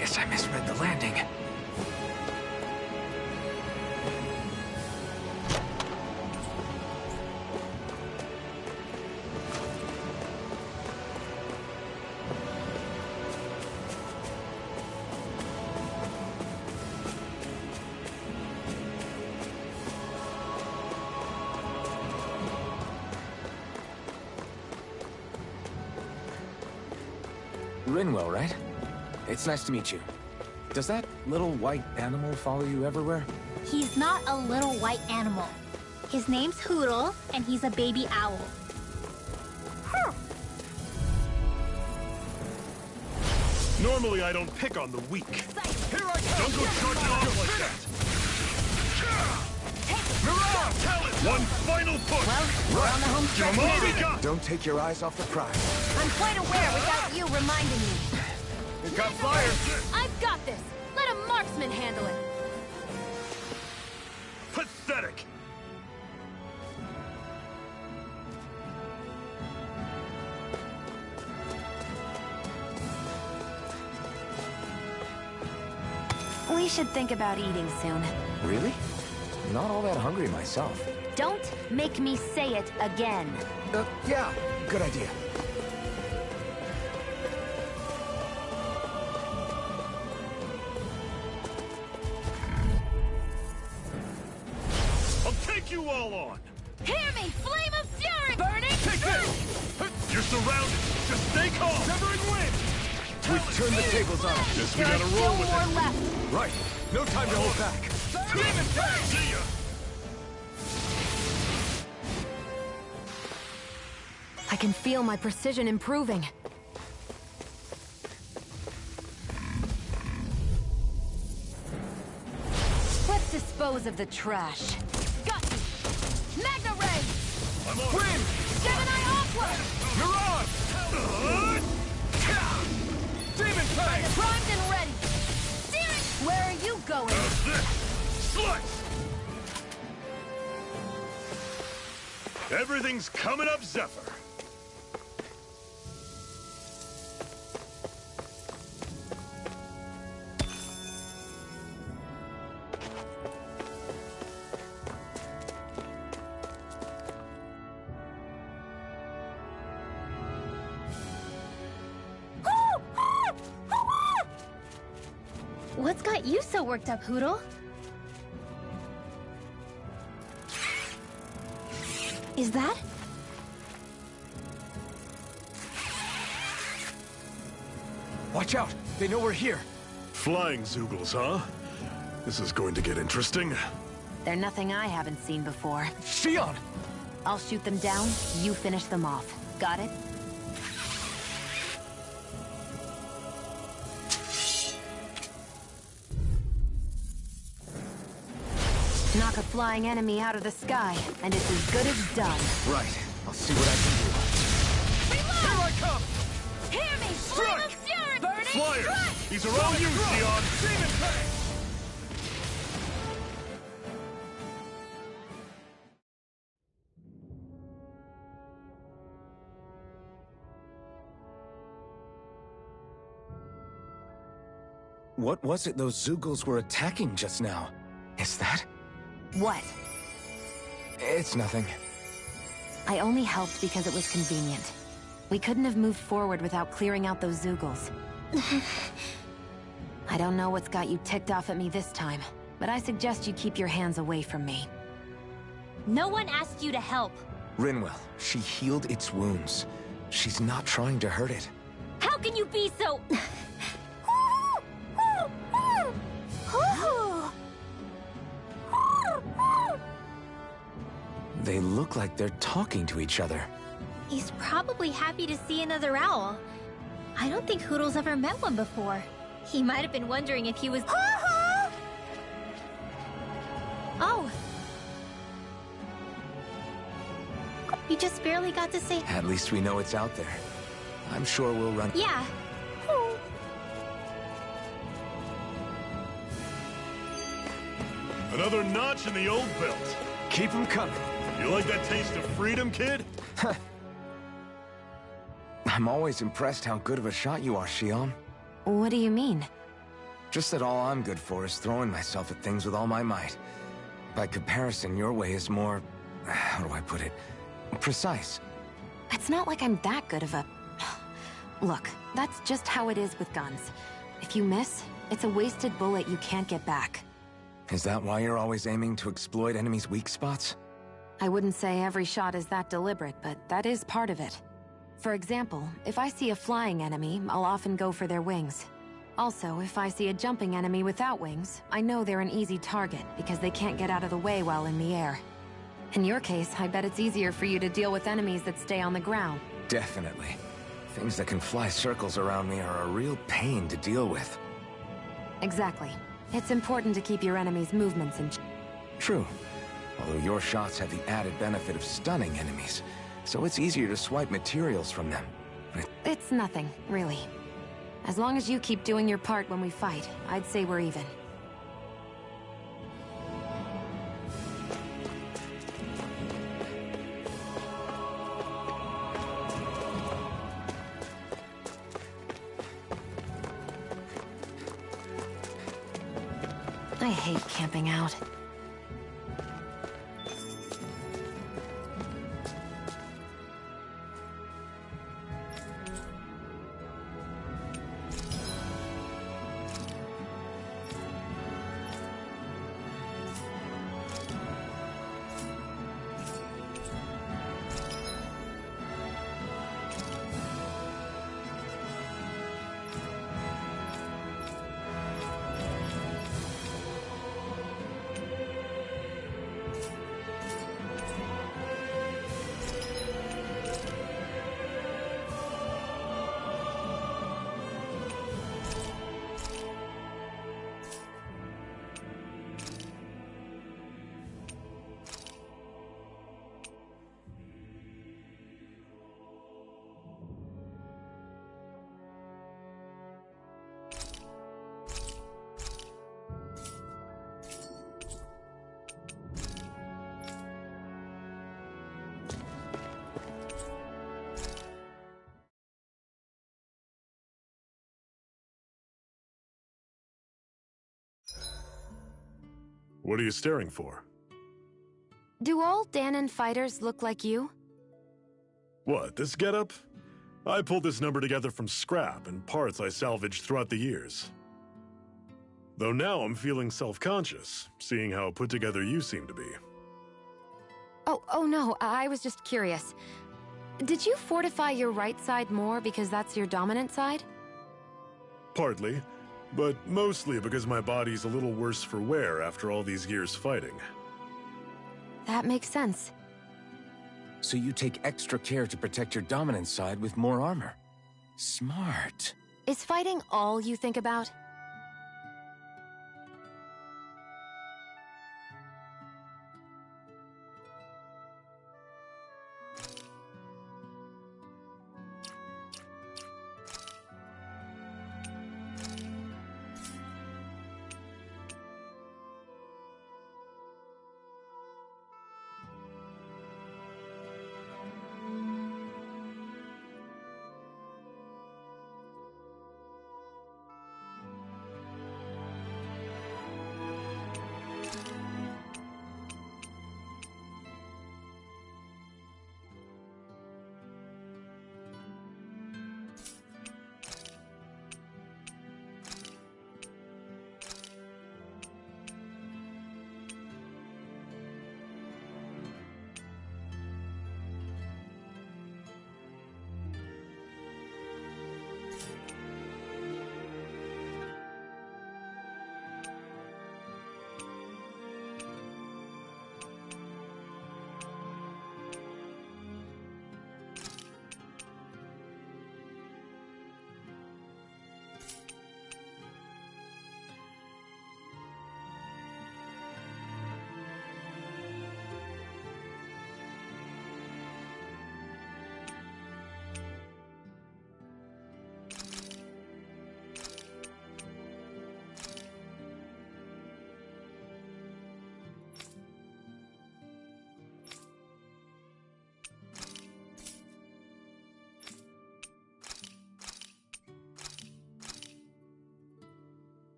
Guess I misread the landing. Rinwell, right? It's nice to meet you. Does that little white animal follow you everywhere? He's not a little white animal. His name's Hootle, and he's a baby owl. Normally I don't pick on the weak. Here I come! Don't go charging off like that! One final push! Well, we're on the home stretch now. Don't take your eyes off the prize. I'm quite aware without you reminding me. It got fired! I've got this. Let a marksman handle it. Pathetic! We should think about eating soon. Really? Not all that hungry myself. Don't make me say it again. Yeah, good idea. I'll take you all on! Hear me! Flame of fury! Burning! Take this! You're surrounded! Just stay calm! Severing wind! We've turned the tables on him. Guess we There are gotta still roll with more it! left. Right. No time to hold back. Demon tag! See ya! I can feel my precision improving. Let's dispose of the trash. Got you! Magna Ray! I'm on! Win! Gemini Aqua! Mirage! Demon Fang! Primed and ready! Steering! Where are you going? This! Slice! Everything's coming up, Zephyr! What's got you so worked up, Hootle? Is that? Watch out! They know we're here. Flying Zoogles, huh? This is going to get interesting. They're nothing I haven't seen before. Shion! I'll shoot them down, you finish them off. Got it? Knock a flying enemy out of the sky, and it's as good as done. Right. I'll see what I can do. Here I come! Hear me! Flame of fury! Burning Flyers! strike! These are all you, Xion! Demon tag! What was it those Zoogles were attacking just now? Is that? What? It's nothing. I only helped because it was convenient. We couldn't have moved forward without clearing out those Zoogles. I don't know what's got you ticked off at me this time, but I suggest you keep your hands away from me. No one asked you to help. Rinwell, she healed its wounds. She's not trying to hurt it. How can you be so... They look like they're talking to each other. He's probably happy to see another owl. I don't think Hootle's ever met one before. He might have been wondering if he was... Oh. You just barely got to say... At least we know it's out there. I'm sure we'll run... Yeah. Another notch in the old belt. Keep them coming. You like that taste of freedom, kid? I'm always impressed how good of a shot you are, Shion. What do you mean? Just that all I'm good for is throwing myself at things with all my might. By comparison, your way is more... how do I put it? Precise. It's not like I'm that good of a... Look, that's just how it is with guns. If you miss, it's a wasted bullet you can't get back. Is that why you're always aiming to exploit enemies' weak spots? I wouldn't say every shot is that deliberate, but that is part of it. For example, if I see a flying enemy, I'll often go for their wings. Also, if I see a jumping enemy without wings, I know they're an easy target because they can't get out of the way while in the air. In your case, I bet it's easier for you to deal with enemies that stay on the ground. Definitely. Things that can fly circles around me are a real pain to deal with. Exactly. It's important to keep your enemy's movements in check. True. Although your shots have the added benefit of stunning enemies, so it's easier to swipe materials from them. It's nothing, really. As long as you keep doing your part when we fight, I'd say we're even. I hate camping out. What are you staring for? Do all Dahnan fighters look like you? What, this getup? I pulled this number together from scrap and parts I salvaged throughout the years. Though now I'm feeling self-conscious, seeing how put together you seem to be. Oh no, I was just curious. Did you fortify your right side more because that's your dominant side? Partly, but mostly because my body's a little worse for wear after all these years fighting. That makes sense. So you take extra care to protect your dominant side with more armor. Smart. Is fighting all you think about?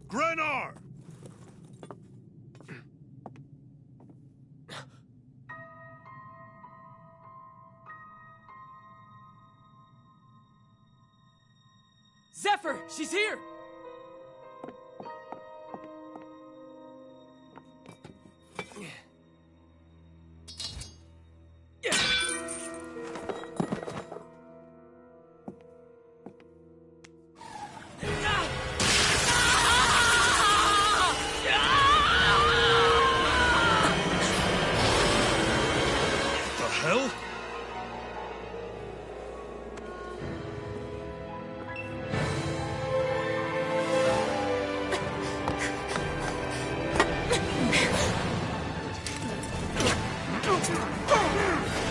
Grenar! Zephyr! She's here! Hell?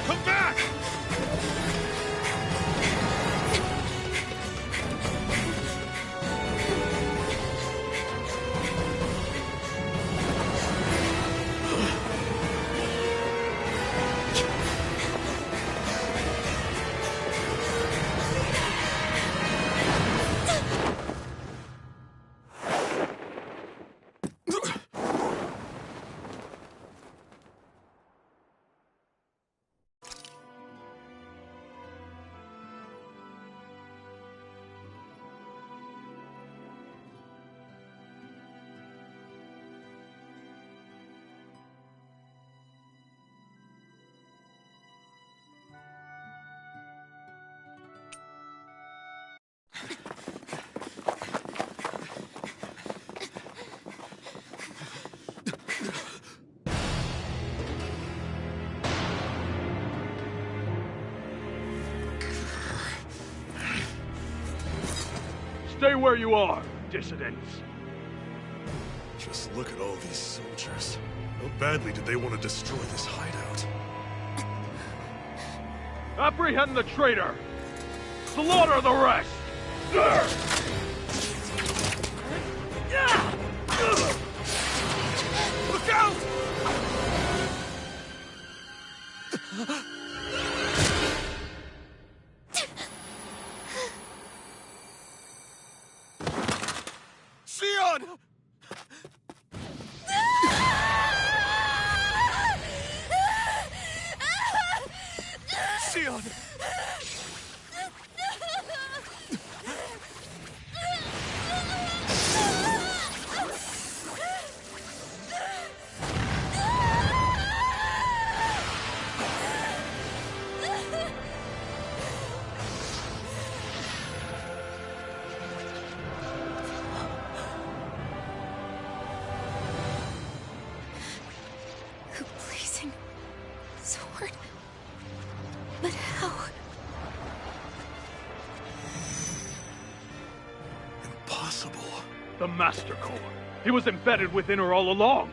Come back! Stay where you are, dissidents. Just look at all these soldiers. How badly did they want to destroy this hideout? Apprehend the traitor! Slaughter the rest! Look out! Sion! Sion! A blazing sword. But how? Impossible. The Master Core. He was embedded within her all along.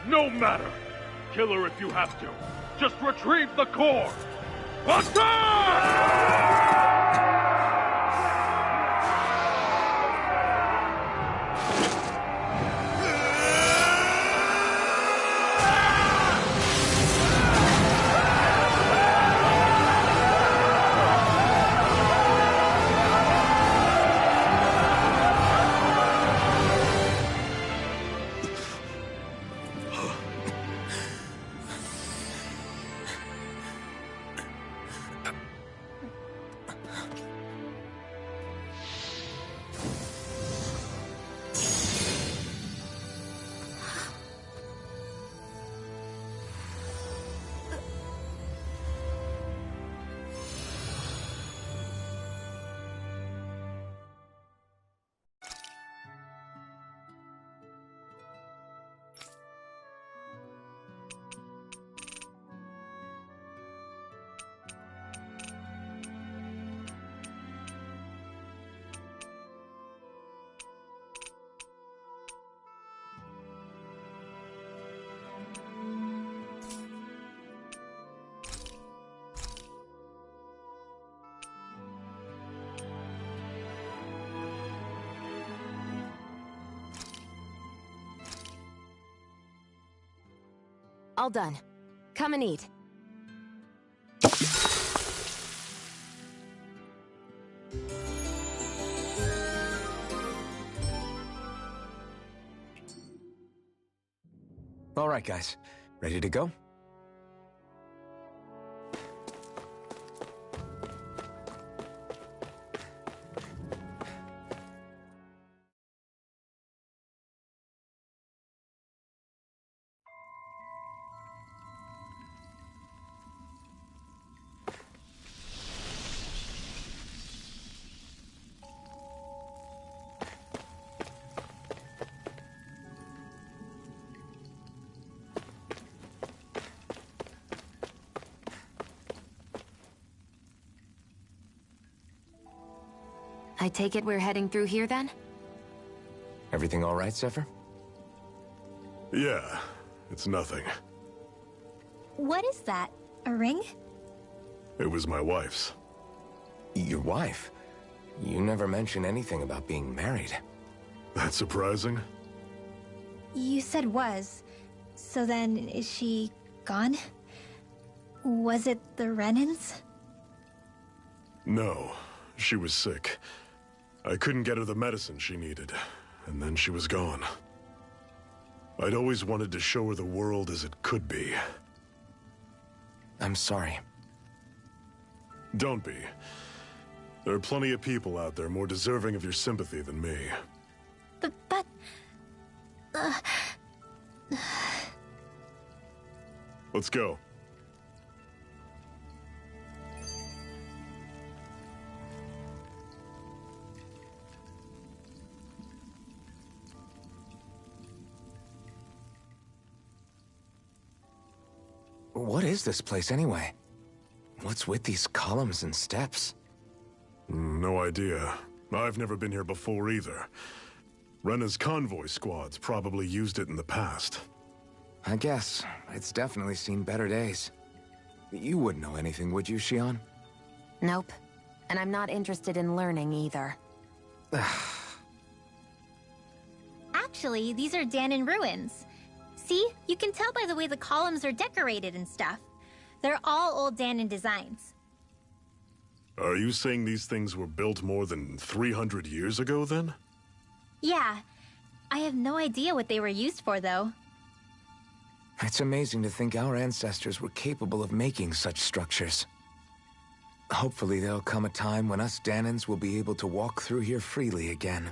No matter. Kill her if you have to. Just retrieve the core. Attack! All done. Come and eat. All right, guys. Ready to go? I take it we're heading through here then? Everything all right, Zephyr? Yeah, it's nothing. What is that? A ring? It was my wife's. Your wife? You never mentioned anything about being married. That's surprising? You said was. So then, is she gone? Was it the Renans? No, she was sick. I couldn't get her the medicine she needed, and then she was gone. I'd always wanted to show her the world as it could be. I'm sorry. Don't be. There are plenty of people out there more deserving of your sympathy than me. But... Let's go. What is this place anyway? What's with these columns and steps? No idea. I've never been here before either. Rena's convoy squads probably used it in the past. I guess. It's definitely seen better days. You wouldn't know anything, would you, Xion? Nope. And I'm not interested in learning either. Actually, these are Dahnan ruins. See? You can tell by the way the columns are decorated and stuff. They're all old Dahnan designs. Are you saying these things were built more than 300 years ago, then? Yeah. I have no idea what they were used for, though. It's amazing to think our ancestors were capable of making such structures. Hopefully there'll come a time when us Dahnans will be able to walk through here freely again.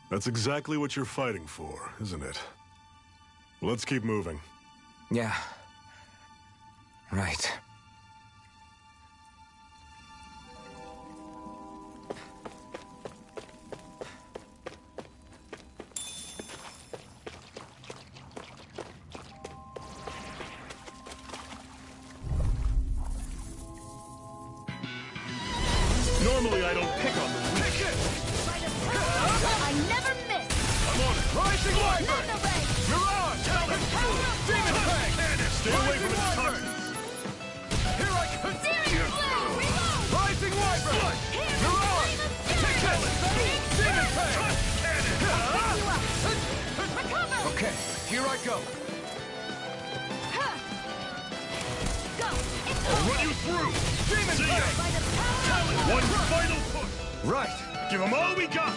That's exactly what you're fighting for, isn't it? Let's keep moving. Yeah. Right. Normally I don't pick on them. I never miss! I'm on it. Rising Wyvern! Lead the way! You're on! Challenge! Demon Fang! Stay away from its toxins! Here I come! Searing Flame! Reload! Rising Wyvern! Here You're is on! Flame of Take that! Fury! Demon Fang! Pick you up! Recover! Okay, here I go. Go! It's I'll run you through! Demon Fang! by the power of One final push! Right. Give them all we got!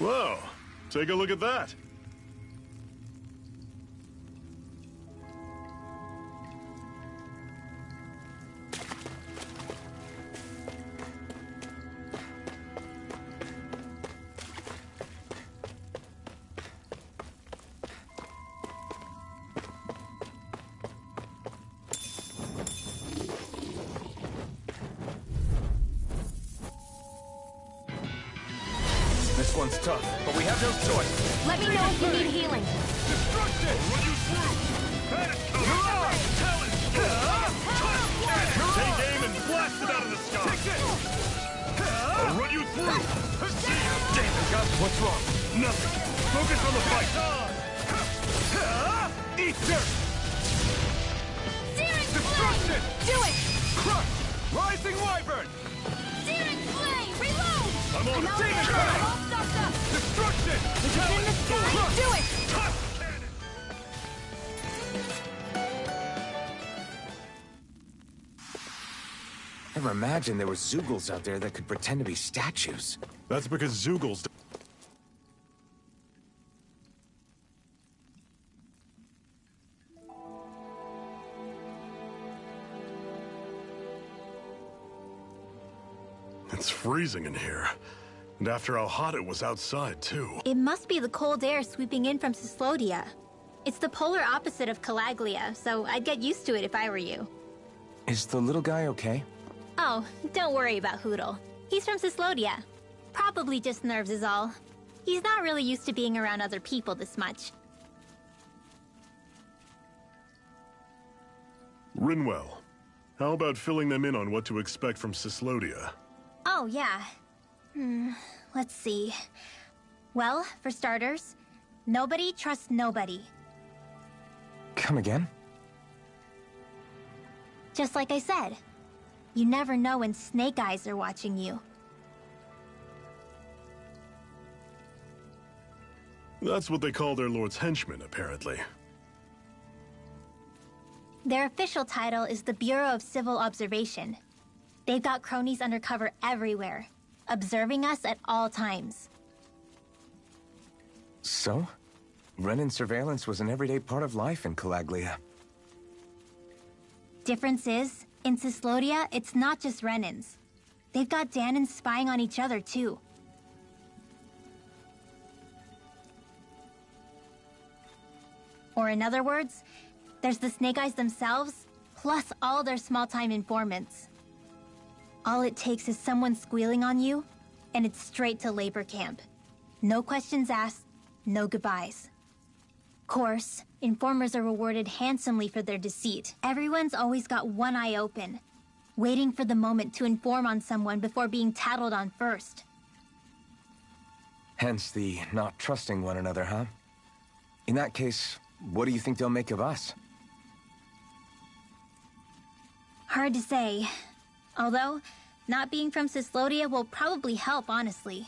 Well, take a look at that. This one's tough, but we have no choice. Let me know if you need healing. Destruction! I'll run you through! You're on! Talon! Take aim and blast it out of the sky! Take this! I'll run you through! Damn it, Gus, what's wrong? Nothing! Focus on the fight! Eat dirt! Searing Destruction! Flame! Do it! Crush! Rising Wyvern! Searing Flame! Reload! I'm on I'm it! out Demon there! Fang! All stocked up! Destruction! Destruction! Is it in the sky? Do it! Never imagined there were Zeugles out there that could pretend to be statues. That's because Zeugles... It's freezing in here. And after how hot it was outside, too. It must be the cold air sweeping in from Cyslodia. It's the polar opposite of Calaglia, so I'd get used to it if I were you. Is the little guy okay? Oh, don't worry about Hootle. He's from Cyslodia. Probably just nerves is all. He's not really used to being around other people this much. Rinwell, how about filling them in on what to expect from Cyslodia? Oh, yeah. Let's see. Well, for starters, nobody trusts nobody. Come again? Just like I said. You never know when Snake Eyes are watching you. That's what they call their lord's henchmen, apparently. Their official title is the Bureau of Civil Observation. They've got cronies undercover everywhere, observing us at all times. So? Renan surveillance was an everyday part of life in Calaglia. Difference is, in Cyslodia, it's not just Renans. They've got Danans spying on each other, too. Or in other words, there's the Snake Eyes themselves, plus all their small-time informants. All it takes is someone squealing on you, and it's straight to labor camp. No questions asked, no goodbyes. Course, informers are rewarded handsomely for their deceit. Everyone's always got one eye open, waiting for the moment to inform on someone before being tattled on first. Hence the not trusting one another, huh? In that case, what do you think they'll make of us? Hard to say. Although, not being from Cyslodia will probably help, honestly.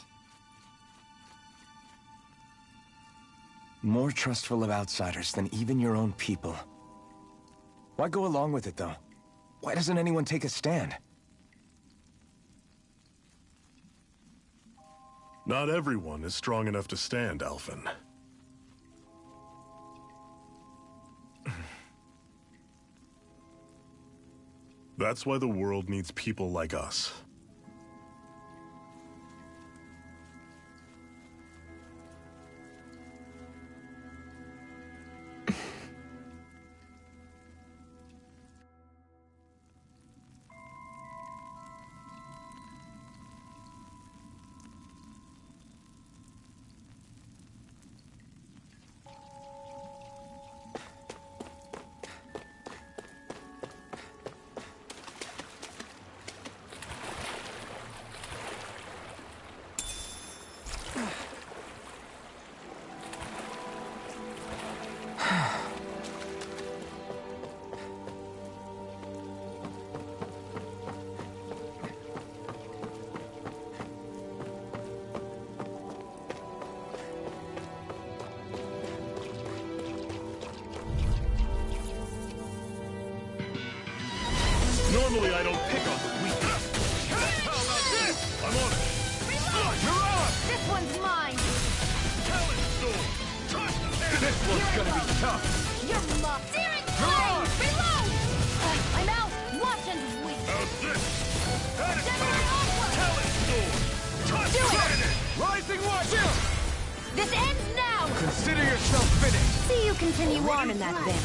More trustful of outsiders than even your own people. Why go along with it, though? Why doesn't anyone take a stand? Not everyone is strong enough to stand, Alphen. That's why the world needs people like us. Normally I don't pick on the weak. I'm on it. You're on! This one's mine! This one's gonna be tough. You're muffed! Searing You're on! Reload! I'm out! Watch and wait! How's this? Do it! Rising watch! This ends now! Consider yourself finished. See you continue on in that vein.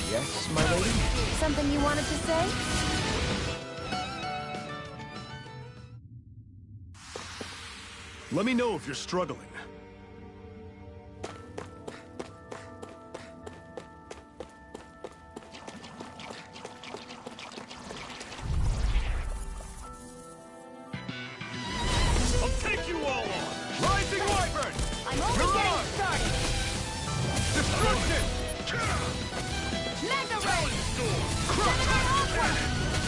Yes, my lady? Something you wanted to say? Let me know if you're struggling. I'll take you all on! Rising Wyvern! I'm only You're getting on! started! Destruction! Mega Ray!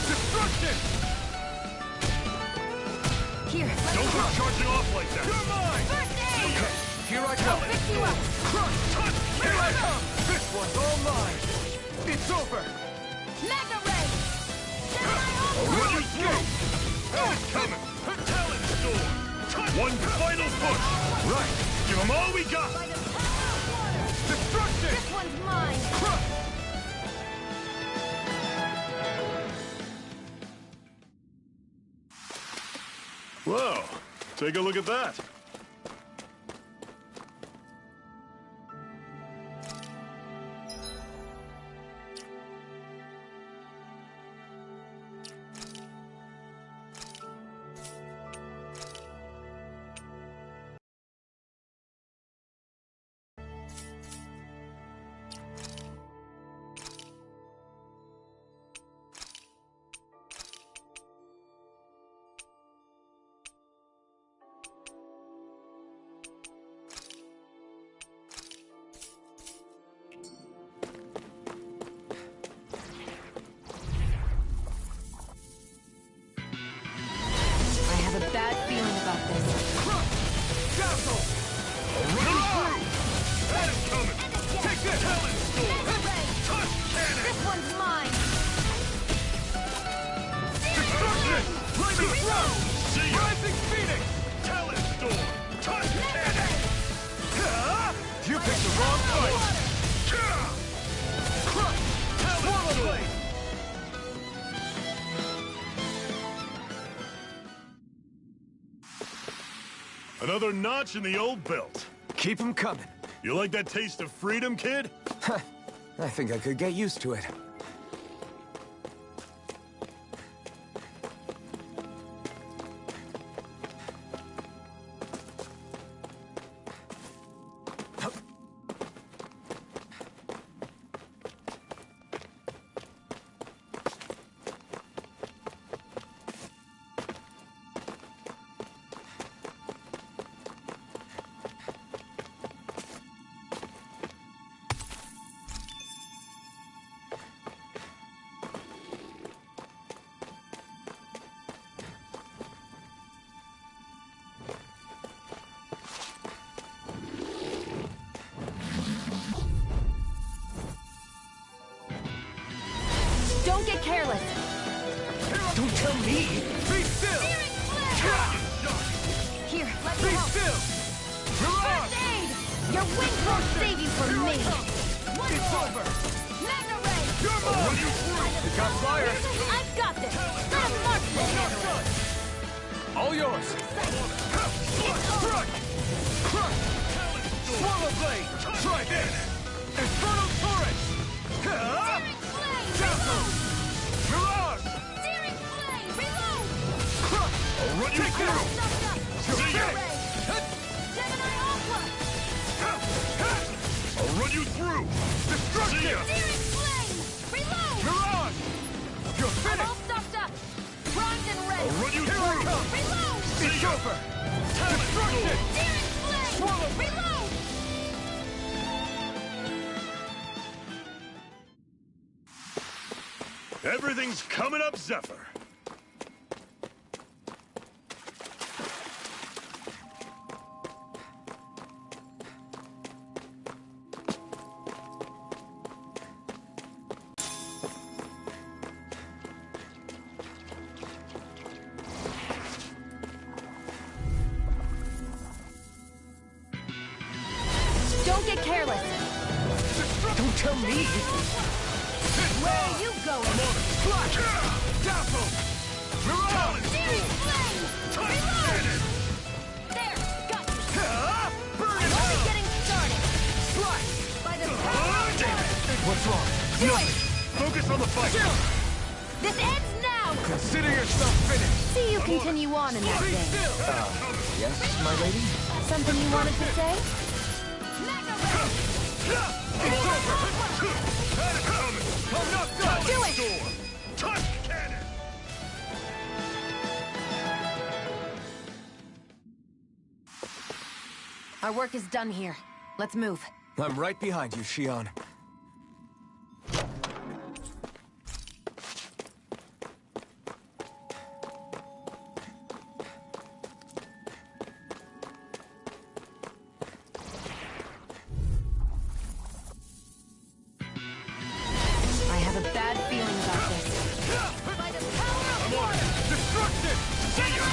Destruction! Here, Don't go charging off like that! You're mine! first aid! Okay, here I come. Pick you up. Here I come. This one's all mine. It's over. Mega Ray! Run you through! It's coming! Talent Storm! One final push! Right. Give them all we got! Destruction. This one's mine! Whoa! Take a look at that! I have a bad feeling about this. Dazzle. Run through! That is coming! Take this. Talent Storm! Mega Ray! Touch cannon! This one's mine! Destruction. Lightning throw. See ya! Rising Phoenix. Talent Storm! Touch cannon! You picked the wrong fight. Talent Swallow Storm! blade. Another notch in the old belt. Keep 'em coming. You like that taste of freedom, kid? I think I could get used to it. Don't get careless! Don't tell me. Be still. Here, let me Be help! still. Mirage. First aid! Your wings won't save you from me! It's over. Mega Ray! You're mine. You got fire. I've got this! Let him march this handle! All yours. Strike. Crush. Swallow blade. Try this. Infernal torrent. Dazzle. Mirage. Searing Flame! Reload! Crush. I'll run you Take through! that. See ya! Gemini Aqua! I'll run you through! Destruction. See ya! Searing Flame! Reload! Mirage. You're I'm all finished. stuffed up! Primed and ready! I'll run you Here I through! come. Reload! It's over. Destruction. Searing Flame! Swallow. Reload! Everything's coming up, Zephyr! Don't get careless! Don't tell me. Where are you going? Flash. Dazzle. Mirage. Searing Flame! Reload! There! Got you! Burn it Only out. getting started! Slice. By the power of love! What's wrong? Do it! Focus on the fight! This ends now! Consider yourself finished. See you continue on in that Be vein. still. Yes, my lady? Something you wanted to say? It's over. I'm not done. Do it! Storm! Touch cannon! Our work is done here. Let's move. I'm right behind you, Shion. See ya!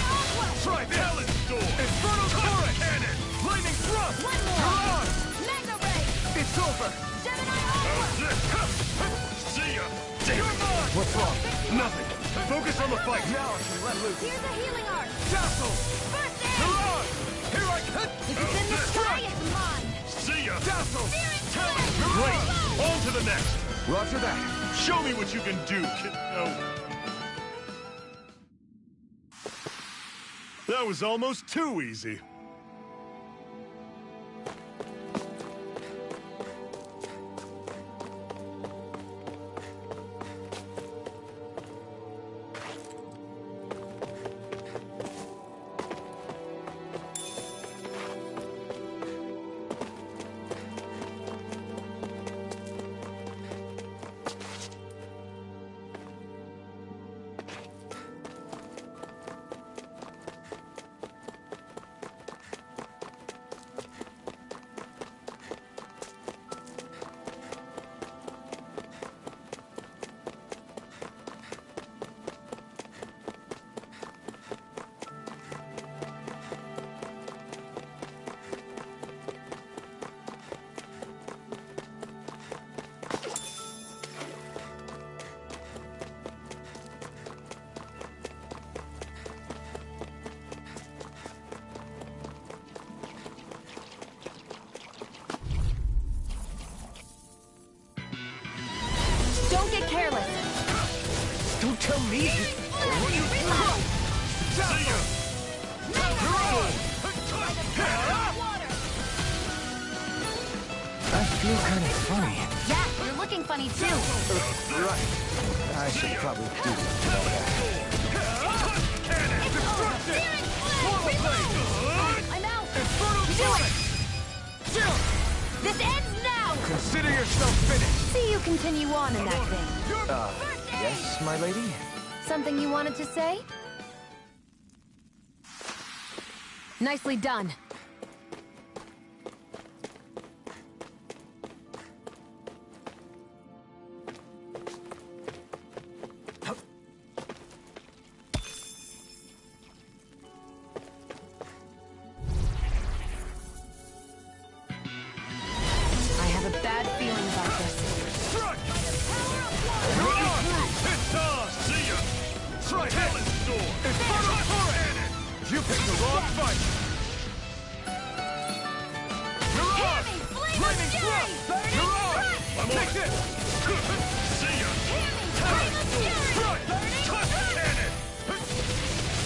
Try Talon Storm! Infernal Torrent! Cannon! Lightning Thrust! One more! You're on! Magna Ray! It's over! Gemini Aqua! See ya! You're mine! What's wrong? Nothing. Focus on the fight. Now I can let loose. Here's a healing art! Dazzle! First aid! You're on! Here I come! If it's in the sky, it's mine! See ya! Dazzle! Searing Talon! Flame! Great! On to the next! Roger that. Show me what you can do, kid. Oh. That was almost too easy. Don't get careless. Don't tell me. See ya! You're on! I feel kind of funny. Yeah, you're looking funny too. Right. I should probably do that. I'm out! Do it! This ends now! Consider yourself finished. See you continue on in that thing. Yes, my lady? Something you wanted to say? Nicely done. I have a bad feeling about this. Strike! You're on! It's on! See ya! Try Talon Storm! Infernal Torrent! You picked the wrong fight! You're on! Lightning Thrust! You're on! Take this! See ya! Talon Storm! Strike! Touch Cannon!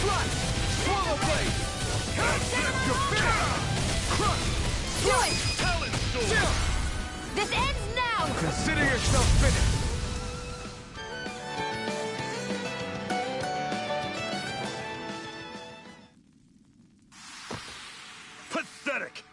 Slash! Swallow Blade! You're finished! Crush! Do it! Talon Storm! This ends now! Consider yourself finished. Pathetic!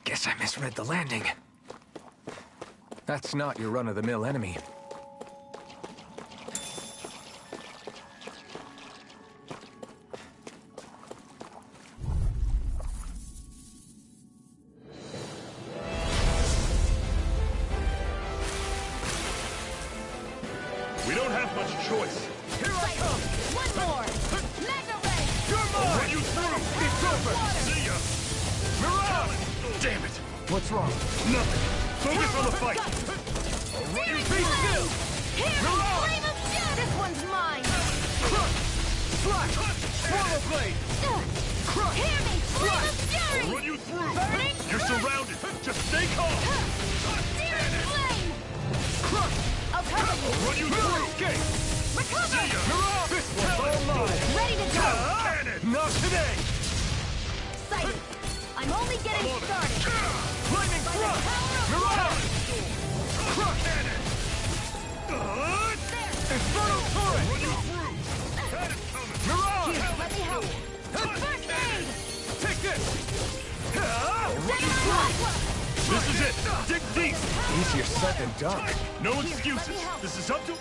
Guess I misread the landing. That's not your run-of-the-mill enemy. don't have much choice. Here I come! One more! Mega Ray! You're mine! Run you through! It's over! See ya! Mirage! Damn it! What's wrong? Nothing! Focus on the fight! Run you Be still! Here! Flame of Death! This one's mine! Crush! Slash! Swallow blade! Hear me! Flame of Fury! Run you through! Burning You're surrounded! Just stay calm! Searing Flame! Crush! I'll cover you! Run you through! Escape! Recover! See ya! Mirage! This one's all mine! Ready to go! Cannon! Not today! Sighted! I'm only getting I'm on it. started! Lightning By the thrust! power of Mirage! Crush! Cannon! Inferno turret! Run you through! That is coming! Mirage! Here, let me help! First aid! Take this! Run you Samurai through! Aqua! This is it! Dig deep! Easier said than done. No let me excuses! help. This is up to... us!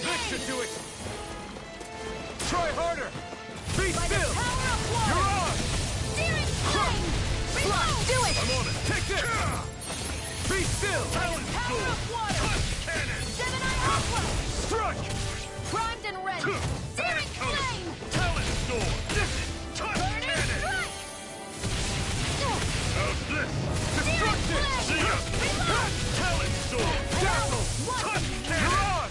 This should do it! Try harder! Be By the still! power of water! You're on! Searing Flame! Reload! Do it! I'm on it! Take this! Be still! By the power of water! Cannon! Gemini Aqua! Strike! Primed and ready! Searing Flame! Talon Storm! This is touch Burning cannon! Strike! How's this? Searing Destruction! Flame! See ya! Reload! Talon Storm! Dazzle! One. Touch cannon!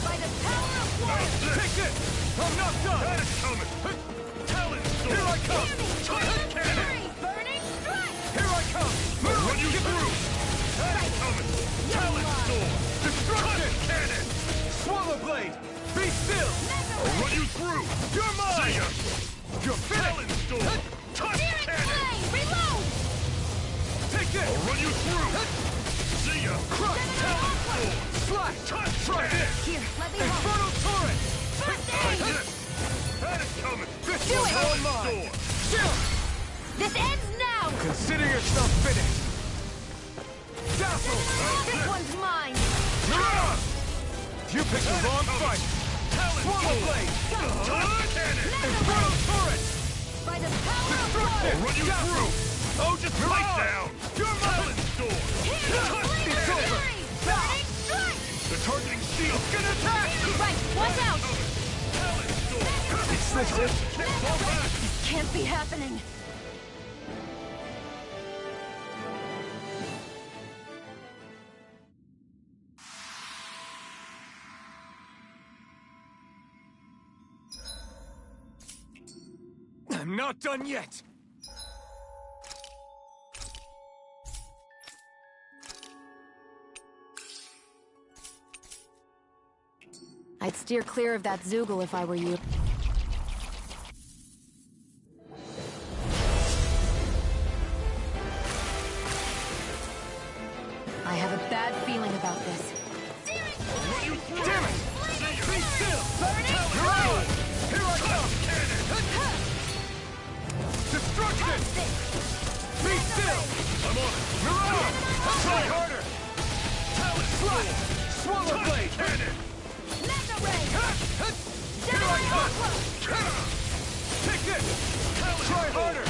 By the power of water! How's this? Take this! I'm not done! That is coming! Talon Storm! Here I come! Hear me! Touch Flame of cannon! Fury! Burning Strike! Here I come! I'll run you through! That is coming! Talon Storm! Destruction! Cannon! Swallow Blade! Be still! I'll run you through! You're mine! See ya! You're Talon Storm! Touch Searing cannon! Flame! Reload! Take this! I'll run you through! See ya! Crush! Talon Storm! Slash! Touch! Try this! Here, let me help! Inferno Torrent! First Like aid! this! That is coming! This Do one's it! all mine! Still! This ends now! Consider yourself finished. Dazzle! This one's mine! Mirage! You picked the wrong fight. Swallow Blade! Touch cannon! Inferno Torrent! By the power of I'll water! run you through! Oh, just light down! You're Talon Storm! Here, Touch Flame of cannon! Fury! Burning Strike! They're targeting shield! Get attack! Right, watch out! Talon Storm! Is this it? Fall back! Can't be happening! I'm not done yet. I'd steer clear of that Zoogle if I were you. I have a bad feeling about this. Run you through! Damn it! Be still! Talon Storm! Here I come! Cannon! Destruction! Be still! I'm on it! Mirage! Try harder! Talon Storm! Swallow Blade! Cannon! Mega Ray! Here I come! Take this! Try harder!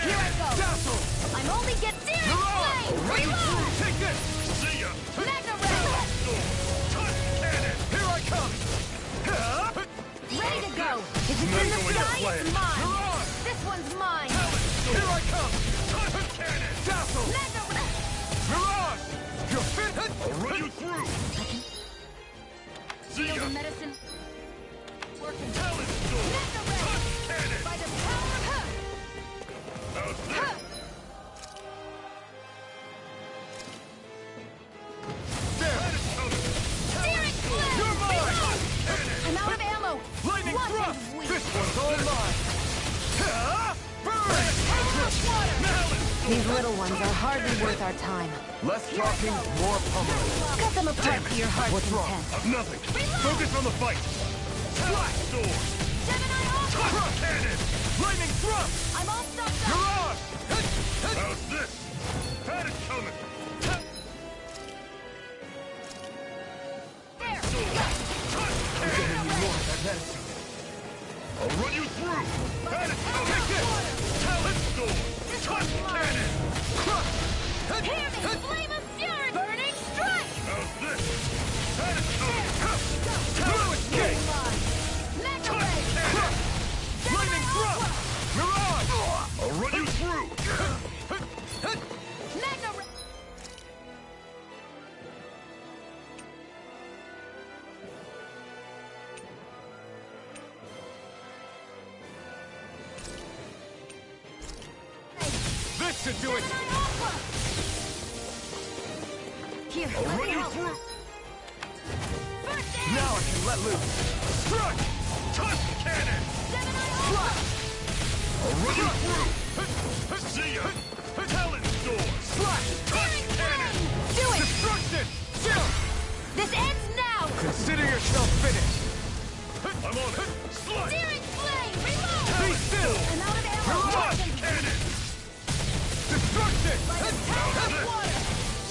Here I go! Dazzle! I'm only get Searing Mirage! Flame! Run you Reload! through! Take this! See ya! Mega Ray! Touch cannon! Here I come! Ready to go! If it's in Not the going to sky, plan. it's mine! Mirage! This one's mine! Here I come! Touch cannon! Dazzle! Mega Ray! Mirage! You're fit! I'll run you through! See Feel ya! the medicine working. Talon Storm! Mega Ray! Touch cannon! By the power of... How's this? There! That is coming! Steering Flame! You're mine! Reload! Cannon! I'm out of ammo! Lightning One thrust! is weak. This one's all mine! Burn! Power of water! Talon Storm! These little ones are hardly worth our time. Less talking, more pummeling. Cut them apart for your heart's What's wrong? content. Nothing! Focus on the fight! Talon Storm! Gemini Aqua! Touch cannon! Lightning thrust! I'm all stuffed up! Mirage! How's this? That is coming! There! Touch cannon! More than medicine. I'll run you through! Attitude! Talent Storm! Touch Cannon! Hear me! Flame of Fury! Burning Strike! How's this? Attitude! Talent Escape! Mega Touch Ray! Cannon! Lightning Thrust! Mirage! I'll run you through! Mega Ray! This should do it! Here, I'll let run me you help. through! First aid! Now I can let loose! Strike! Touch Cannon! Gemini Alpha! I'll run you through! See ya! Talent Storm! Slash! Touch Cannon! Do it! Destruction! Chill! This ends now! Consider yourself finished! I'm on it! Slash! Searing Flame! Reload! Be still! I'm out of ammo! Touch Cannon! Destruction! By the power of water!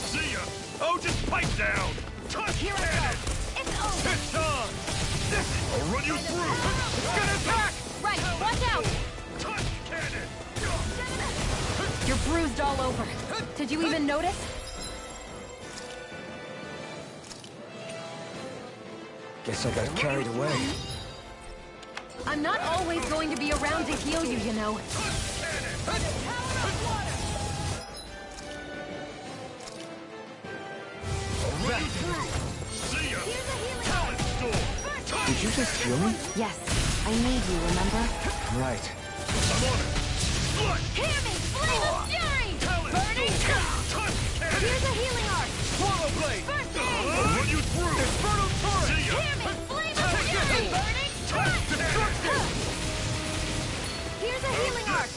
See ya! Oh, just pipe down! Touch Here I Cannon! go! It's over! It's on! I'll run you through! It's gonna attack! Right, watch out! Touch Cannon! You're bruised all over. Did you even notice? Guess I got carried away. I'm not always going to be around to heal you, you know. I'll run you through! See ya! Here's a healing Talent Storm! Did you just heal me? Yes, I need you, remember? Right. I'm on it! Slash! Hear me! Flame of Fury! Talent Burning Storm! Shock! Touch Cannon! Here's a healing arc! Swallow Blade! First aid! I'll run you through! Infernal Torrent! See ya! Hear me! Flame of Touch Fury! Cannon! Burning Strike! Destruction! Here's a healing arc!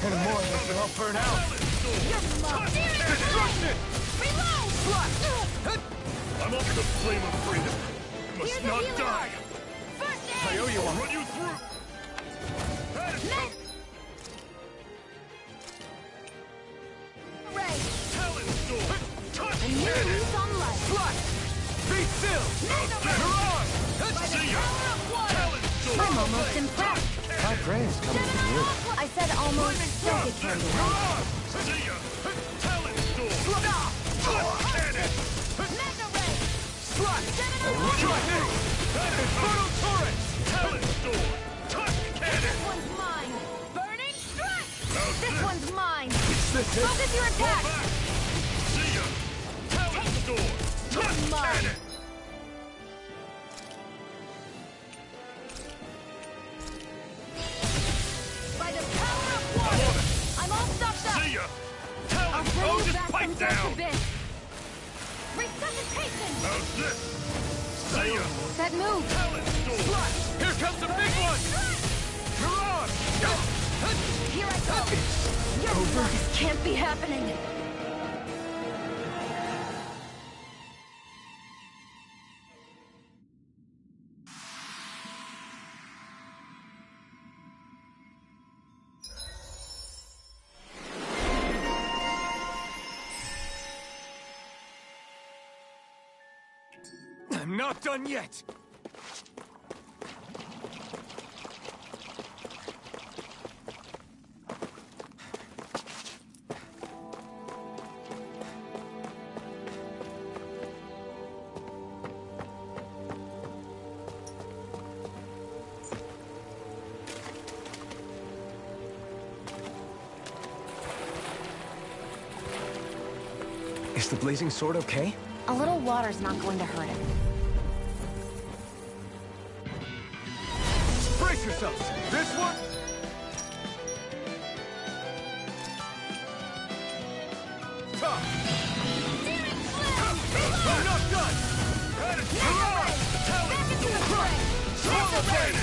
And more that can all burn out! Talent Storm! You're smart! Searing Flame! Destruction! Reload! I'm off the flame of freedom! You must Here's a not healing die! arc! First I aid! owe you I'll one. run you through! Attitude! Ray! Talent Storm! Touch A new Cannon! lease on life! Slash! Be still! Mega Ray! Mirage! By the See ya! power of water! Talent Storm! I'm almost impressed. High praise coming from you. I said almost. Don't get carried away. See ya! Talent Storm! Touch Cannon! Mega Ray! Slash! I'll run you through! Infernal Torrent! Talent Storm! Touch Cannon! This one's mine! Burning Strike! How's This this? one's mine! This is... Focus your Fall attack! back! See ya! Talent Storm! Touch mine. Cannon! By the power of water! I'm all stocked up! See ya! I'll Talent! bring Oh, you just back pipe from death down! to this! Resuscitation! How's this? See ya! That move. Talent Storm! Slash! Here comes the big one! Mirage! Here I go! This can't be happening. I'm not done yet! Is the blazing sword okay? A little water's not going to hurt him. Brace yourselves! This one? Tough! Searing Flame! I'm not done! Mirage! Back into the fray! Swallow Blade!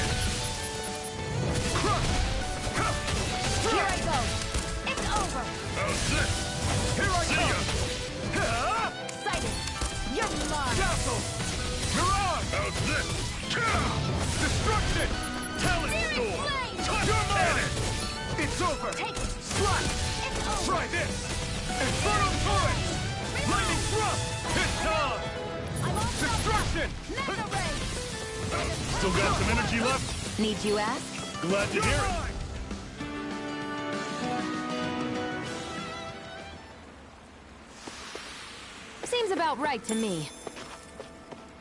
Here I go! It's over! How's this? Here I See come! ya! Sighted! You're mine! Castle! Mirage! How's this? Destruction! Talent Searing Storm! Flame! Touch You're mine! Cannon! It's over! Take it! Slash! It's over! Try this! Infernal Torrent! Lightning Thrust! It's on! I'm all stocked up! Destruction! Mega Ray! Still got some energy left? Need you ask? Glad to hear it. Seems about right to me.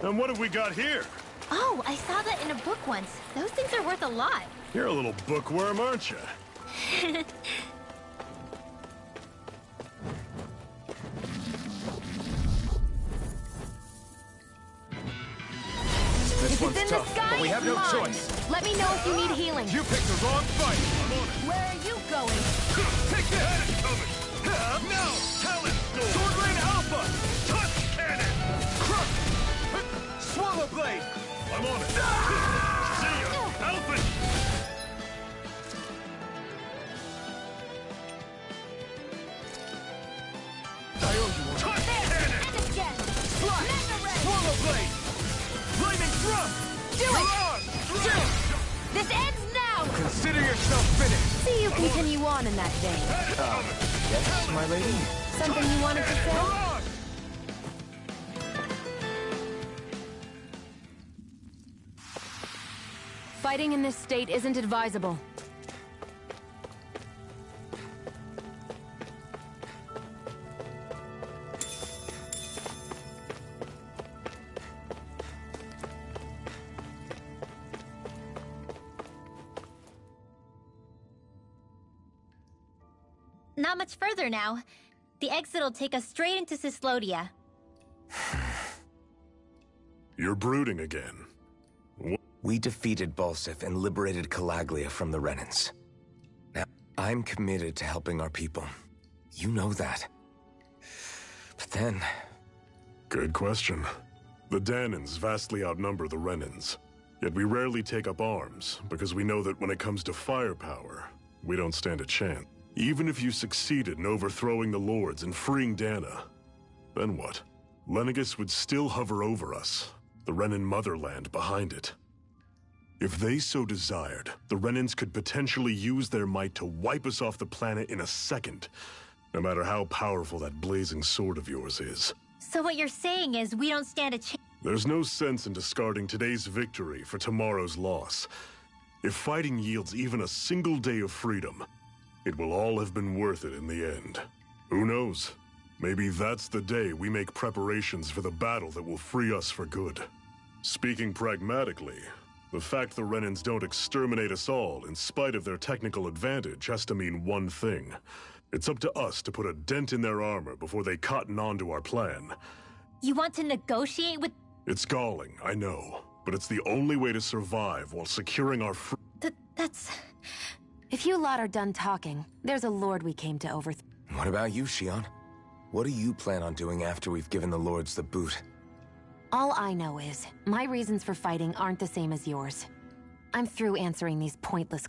And what have we got here? Oh, I saw that in a book once. Those things are worth a lot. You're a little bookworm, aren't you? This one's It's in the tough, sky. but we have no Come on. choice. Let me know if you need healing. You picked the wrong fight. Where are you going? Take that! Coming! No! Talon! Sword Rain Alpha! Touch Cannon! Crush! Swallow Blade! I'm on it! See ya! Alpha! I owe you one. Touch Cannon! And again! Flash! Mega Ray! Swallow Blade! Lightning Thrust! Do it! Mirage! Do it! This ends now! Consider yourself finished. See you continue on in that vein. Yes, my lady? Something you wanted to say? Mirage! Fighting in this state isn't advisable. Not much further now. The exit'll take us straight into Cyslodia. You're brooding again. We defeated Balsif and liberated Calaglia from the Renans. Now, I'm committed to helping our people. You know that. But then... Good question. The Dahnans vastly outnumber the Renans. Yet we rarely take up arms, because we know that when it comes to firepower, we don't stand a chance. Even if you succeeded in overthrowing the Lords and freeing Dahna, then what? Lenegis would still hover over us, the Renan motherland behind it. If they so desired, the Renans could potentially use their might to wipe us off the planet in a second, no matter how powerful that blazing sword of yours is. So what you're saying is we don't stand a chance. There's no sense in discarding today's victory for tomorrow's loss. If fighting yields even a single day of freedom, it will all have been worth it in the end. Who knows? Maybe that's the day we make preparations for the battle that will free us for good. Speaking pragmatically, the fact the Renans don't exterminate us all in spite of their technical advantage has to mean one thing. It's up to us to put a dent in their armor before they cotton on to our plan. You want to negotiate with... It's galling, I know, but it's the only way to survive while securing our That's... If you lot are done talking, there's a lord we came to overthrow. What about you, Shionne? What do you plan on doing after we've given the Lords the boot? All I know is, my reasons for fighting aren't the same as yours. I'm through answering these pointless...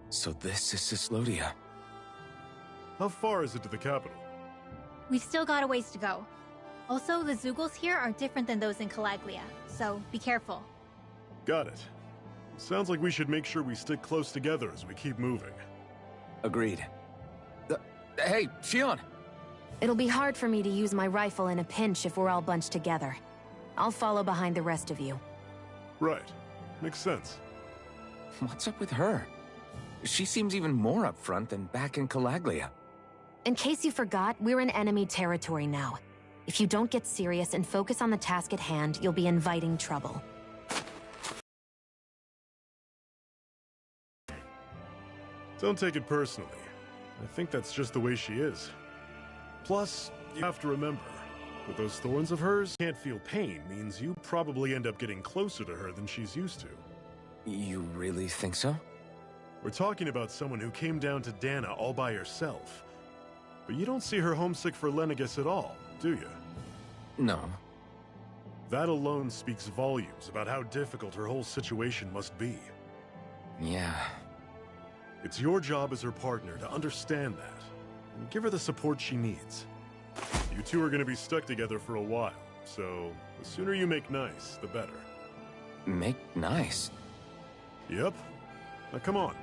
So this is Cyslodia. How far is it to the capital? We've still got a ways to go. Also, the Zeugles here are different than those in Calaglia, so be careful. Got it. Sounds like we should make sure we stick close together as we keep moving. Agreed. Hey, Shionne! It'll be hard for me to use my rifle in a pinch if we're all bunched together. I'll follow behind the rest of you. Right. Makes sense. What's up with her? She seems even more upfront than back in Calaglia. In case you forgot, we're in enemy territory now. If you don't get serious and focus on the task at hand, you'll be inviting trouble. Don't take it personally. I think that's just the way she is. Plus, you have to remember, with those thorns of hers, can't feel pain means you probably end up getting closer to her than she's used to. You really think so? We're talking about someone who came down to Dahna all by herself. But you don't see her homesick for Lenegis at all, do you? No. That alone speaks volumes about how difficult her whole situation must be. Yeah. It's your job as her partner to understand that, and give her the support she needs. You two are going to be stuck together for a while, so the sooner you make nice, the better. Make nice? Yep. Now come on.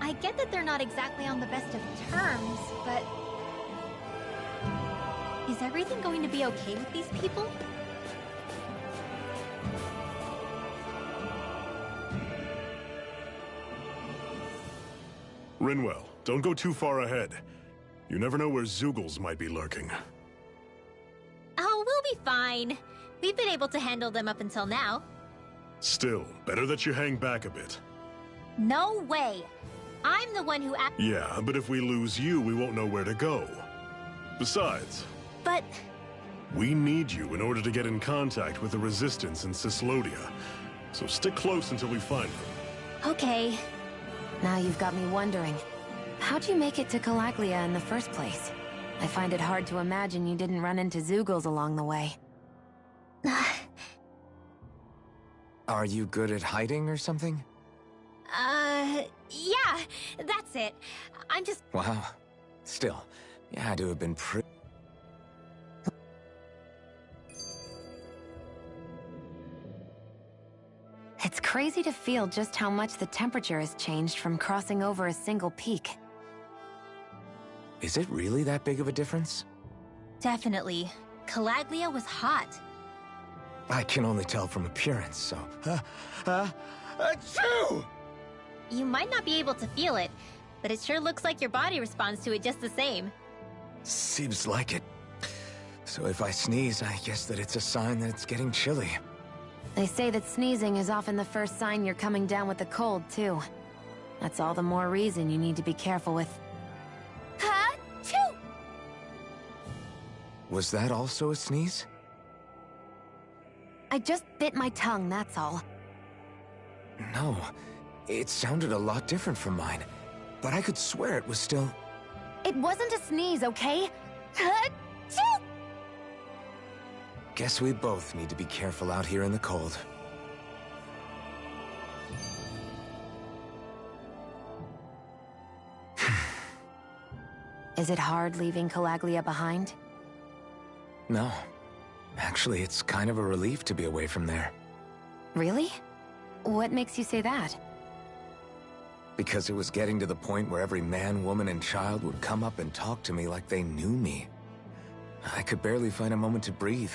I get that they're not exactly on the best of terms, but... is everything going to be okay with these people? Rinwell, don't go too far ahead. You never know where Zeugles might be lurking. Oh, we'll be fine. We've been able to handle them up until now. Still, better that you hang back a bit. No way! I'm the one who Yeah, but if we lose you, we won't know where to go. Besides... But... we need you in order to get in contact with the Resistance in Cyslodia. So stick close until we find them. Okay. Now you've got me wondering. How'd you make it to Calaglia in the first place? I find it hard to imagine you didn't run into Zeugles along the way. Are you good at hiding or something? Yeah, that's it. I'm just... Wow. Still, you had to have been pretty... It's crazy to feel just how much the temperature has changed from crossing over a single peak. Is it really that big of a difference? Definitely. Calaglia was hot. I can only tell from appearance, so... Achoo! You might not be able to feel it, but it sure looks like your body responds to it just the same. Seems like it. So if I sneeze, I guess that it's a sign that it's getting chilly. They say that sneezing is often the first sign you're coming down with a cold, too. That's all the more reason you need to be careful with... Ha-choo! Was that also a sneeze? I just bit my tongue, that's all. No. It sounded a lot different from mine. But I could swear it was still... It wasn't a sneeze, okay? Ha-choo! Guess we both need to be careful out here in the cold. Is it hard leaving Calaglia behind? No. Actually, it's kind of a relief to be away from there. Really? What makes you say that? Because it was getting to the point where every man, woman, and child would come up and talk to me like they knew me. I could barely find a moment to breathe,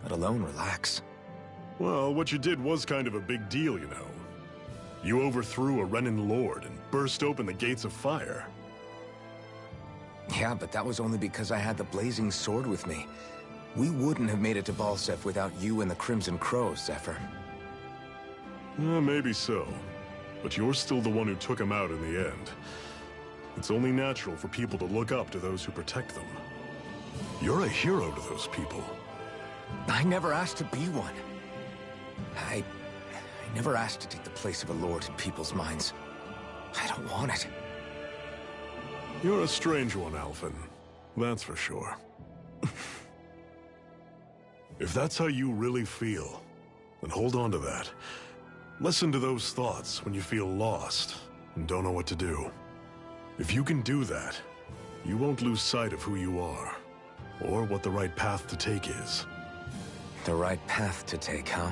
let alone relax. Well, what you did was kind of a big deal, you know. You overthrew a Renan lord and burst open the gates of fire. Yeah, but that was only because I had the blazing sword with me. We wouldn't have made it to Balseph without you and the Crimson Crows, Zephyr. Maybe so. But you're still the one who took him out in the end. It's only natural for people to look up to those who protect them. You're a hero to those people. I never asked to be one. I never asked to take the place of a lord in people's minds. I don't want it. You're a strange one, Alphen. That's for sure. If that's how you really feel, then hold on to that. Listen to those thoughts when you feel lost and don't know what to do. If you can do that, you won't lose sight of who you are, or what the right path to take is. The right path to take, huh?